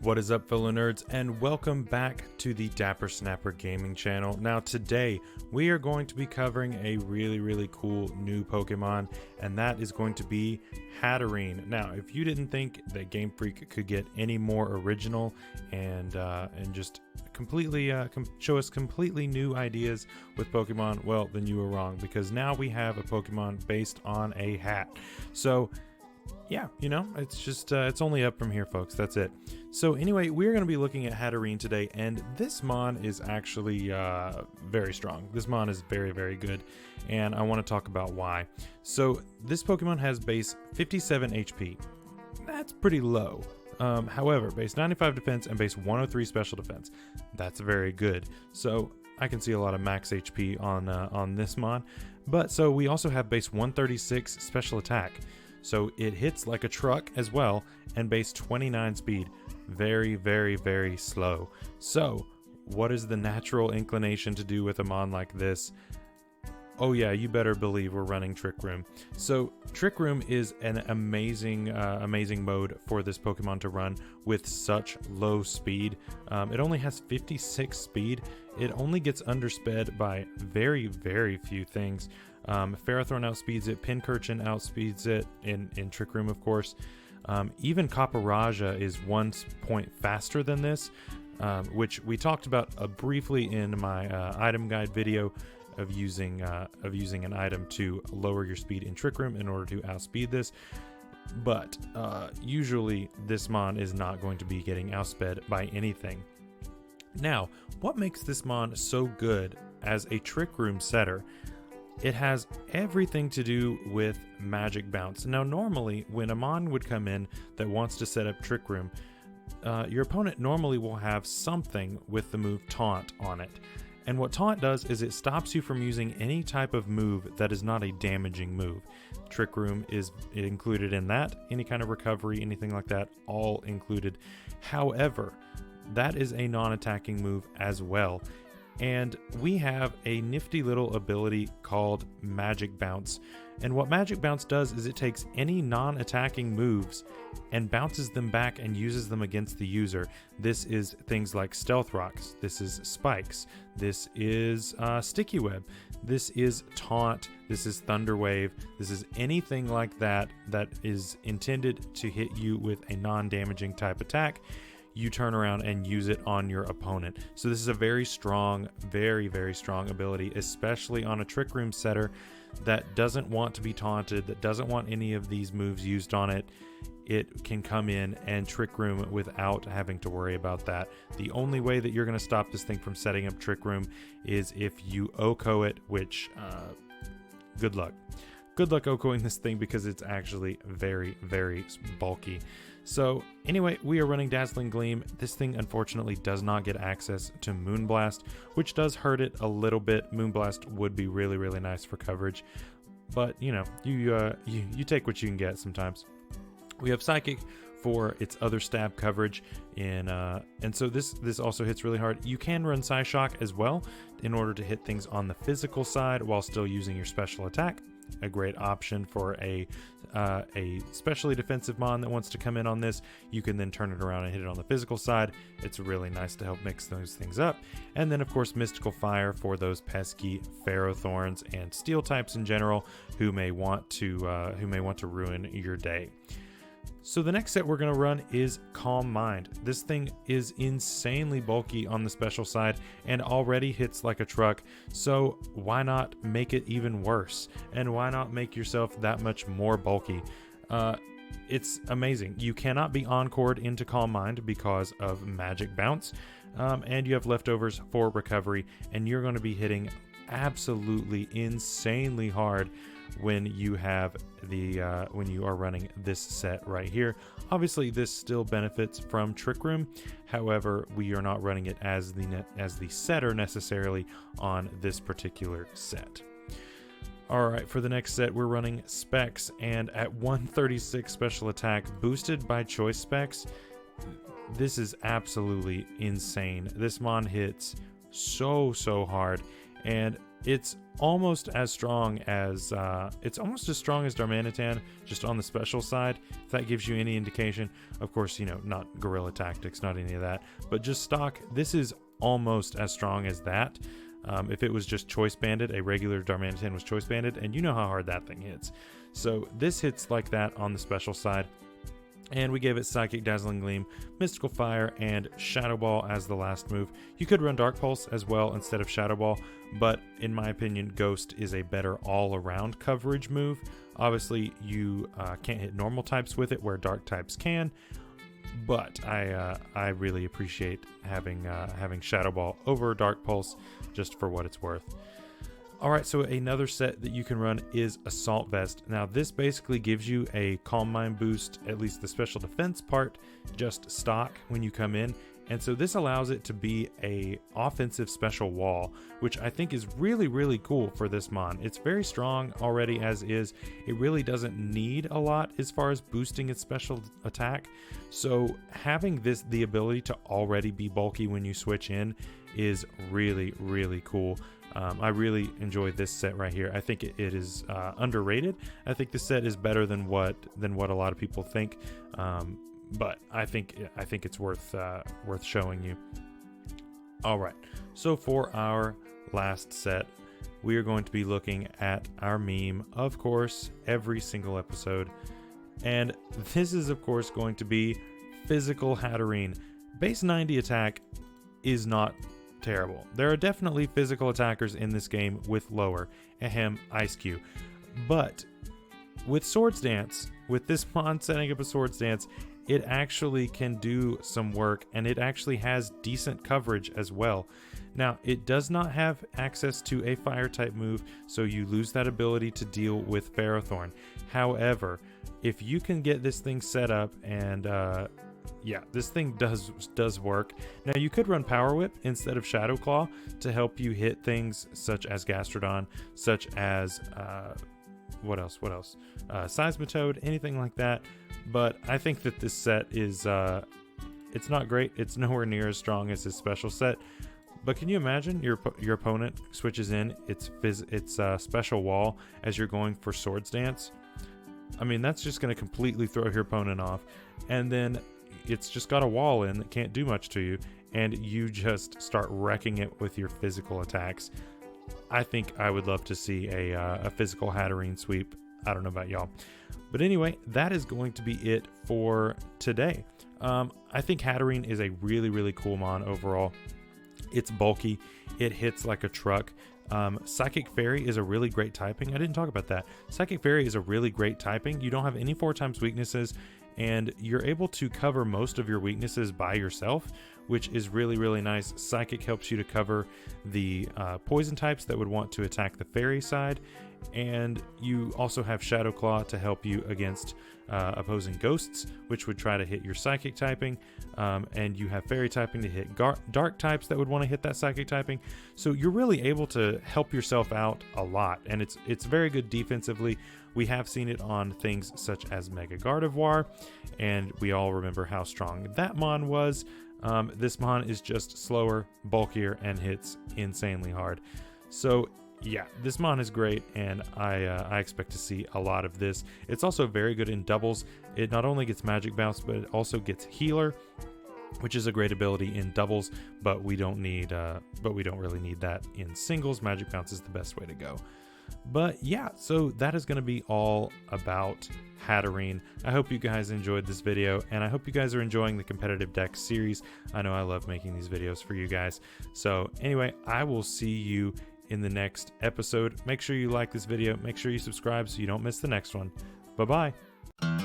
What is up, fellow nerds, and welcome back to the Dapper Snapper Gaming channel. Now today we are going to be covering a really cool new Pokemon, and that is going to be Hatterene. Now if you didn't think that Game Freak could get any more original and just completely show us completely new ideas with Pokemon, well, then you were wrong, because now we have a Pokemon based on a hat. So yeah, you know, it's just it's only up from here, folks. That's it. So anyway, we're going to be looking at Hatterene today, and this mon is actually very strong. This mon is very good, and I want to talk about why. So this Pokemon has base 57 HP. That's pretty low. However, base 95 defense and base 103 special defense. That's very good. So I can see a lot of max HP on this mon. But so we also have base 136 special attack. So it hits like a truck as well, and base 29 speed. Very slow. So what is the natural inclination to do with a mon like this? Oh yeah, you better believe we're running Trick Room. So Trick Room is an amazing mode for this Pokemon to run with such low speed. It only has 56 speed. It only gets undersped by very few things. Ferrothorn outspeeds it, Pincurchin outspeeds it in Trick Room, of course. Even Copperajah is 1 point faster than this, which we talked about briefly in my item guide video of using an item to lower your speed in Trick Room in order to outspeed this. But usually this mon is not going to be getting outsped by anything. Now, what makes this mon so good as a Trick Room setter? It has everything to do with Magic Bounce. Now normally when a mon would come in that wants to set up Trick Room, your opponent normally will have something with the move Taunt on it. And what Taunt does is it stops you from using any type of move that is not a damaging move. Trick Room is included in that, any kind of recovery, anything like that, all included. However, that is a non-attacking move as well. And we have a nifty little ability called Magic Bounce. And what Magic Bounce does is it takes any non-attacking moves and bounces them back and uses them against the user. This is things like Stealth Rocks, this is Spikes, this is Sticky Web, this is Taunt, this is Thunder Wave, this is anything like that that is intended to hit you with a non-damaging type attack. You turn around and use it on your opponent. So this is a very strong, very strong ability, especially on a Trick Room setter that doesn't want to be taunted, that doesn't want any of these moves used on it. It can come in and Trick Room without having to worry about that. The only way that you're going to stop this thing from setting up Trick Room is if you OHKO it, which good luck. Good luck OHKOing this thing because it's actually very bulky. So anyway, we are running Dazzling Gleam. This thing unfortunately does not get access to Moonblast, which does hurt it a little bit. Moonblast would be really nice for coverage, but you know, you take what you can get sometimes. We have Psychic for its other stab coverage and so this also hits really hard. You can run Psyshock as well in order to hit things on the physical side while still using your special attack. A great option for a specially defensive mon that wants to come in on this. You can then turn it around and hit it on the physical side. It's really nice to help mix those things up. And then of course Mystical Fire for those pesky Ferrothorns and Steel types in general who may want to ruin your day. So the next set we're going to run is Calm Mind. This thing is insanely bulky on the special side and already hits like a truck, so why not make it even worse? And why not make yourself that much more bulky? It's amazing. You cannot be encored into Calm Mind because of Magic Bounce, and you have leftovers for recovery, and you're going to be hitting absolutely insanely hard when you have when you are running this set right here. Obviously this still benefits from Trick Room, however we are not running it as the setter necessarily on this particular set. Alright, for the next set we're running Specs, and at 136 special attack boosted by choice specs, this is absolutely insane. This mon hits so hard, and it's almost as strong as Darmanitan, just on the special side, if that gives you any indication. Of course, you know, not guerrilla tactics, not any of that, but just stock. This is almost as strong as that. If it was just choice banded, a regular Darmanitan was choice banded, and you know how hard that thing hits. So this hits like that on the special side. And we gave it Psychic, Dazzling Gleam, Mystical Fire, and Shadow Ball as the last move. You could run Dark Pulse as well instead of Shadow Ball, but in my opinion, Ghost is a better all-around coverage move. Obviously, you can't hit normal types with it where Dark types can, but I really appreciate having Shadow Ball over Dark Pulse just for what it's worth. Alright, so another set that you can run is Assault Vest. Now this basically gives you a Calm Mind boost, at least the special defense part, just stock when you come in. And so this allows it to be a offensive special wall, which I think is really, really cool for this mon. It's very strong already as is. It really doesn't need a lot as far as boosting its special attack. So having the ability to already be bulky when you switch in is really, really cool. I really enjoy this set right here. I think it is underrated. I think this set is better than what a lot of people think, but I think it's worth showing you. All right, so for our last set, we are going to be looking at our meme, of course, every single episode, and this is of course going to be Physical Hatterene. Base 90 attack is not terrible. There are definitely physical attackers in this game with lower, Ice Cube. But with Swords Dance, with this mon setting up a Swords Dance, it actually can do some work, and it actually has decent coverage as well. Now, it does not have access to a fire type move, so you lose that ability to deal with Ferrothorn. However, if you can get this thing set up and yeah, this thing does work. Now you could run Power Whip instead of Shadow Claw to help you hit things such as Gastrodon, such as what else? Seismitoad, anything like that. But I think that this set is it's not great. It's nowhere near as strong as his special set. But can you imagine your opponent switches in its special wall as you're going for Swords Dance? I mean, that's just going to completely throw your opponent off, and then it's just got a wall in that can't do much to you, and you just start wrecking it with your physical attacks. I think I would love to see a physical Hatterene sweep. I don't know about y'all. But anyway, that is going to be it for today. I think Hatterene is a really, really cool mon overall. It's bulky. It hits like a truck. Psychic Fairy is a really great typing. I didn't talk about that. Psychic Fairy is a really great typing. You don't have any 4x weaknesses, and you're able to cover most of your weaknesses by yourself, which is really, really nice. Psychic helps you to cover the poison types that would want to attack the fairy side, and you also have Shadow Claw to help you against opposing ghosts, which would try to hit your psychic typing, and you have fairy typing to hit dark types that would want to hit that psychic typing. So you're really able to help yourself out a lot, and it's very good defensively. We have seen it on things such as Mega Gardevoir, and we all remember how strong that mon was. This mon is just slower, bulkier, and hits insanely hard. So yeah, this mon is great, and I expect to see a lot of this. It's also very good in doubles. It not only gets Magic Bounce, but it also gets Healer, which is a great ability in doubles, but we don't really need that in singles. Magic Bounce is the best way to go. But yeah, so that is going to be all about Hatterene. I hope you guys enjoyed this video, and I hope you guys are enjoying the competitive deck series. I know I love making these videos for you guys. So anyway, I will see you in the next episode. Make sure you like this video. Make sure you subscribe so you don't miss the next one. Bye-bye.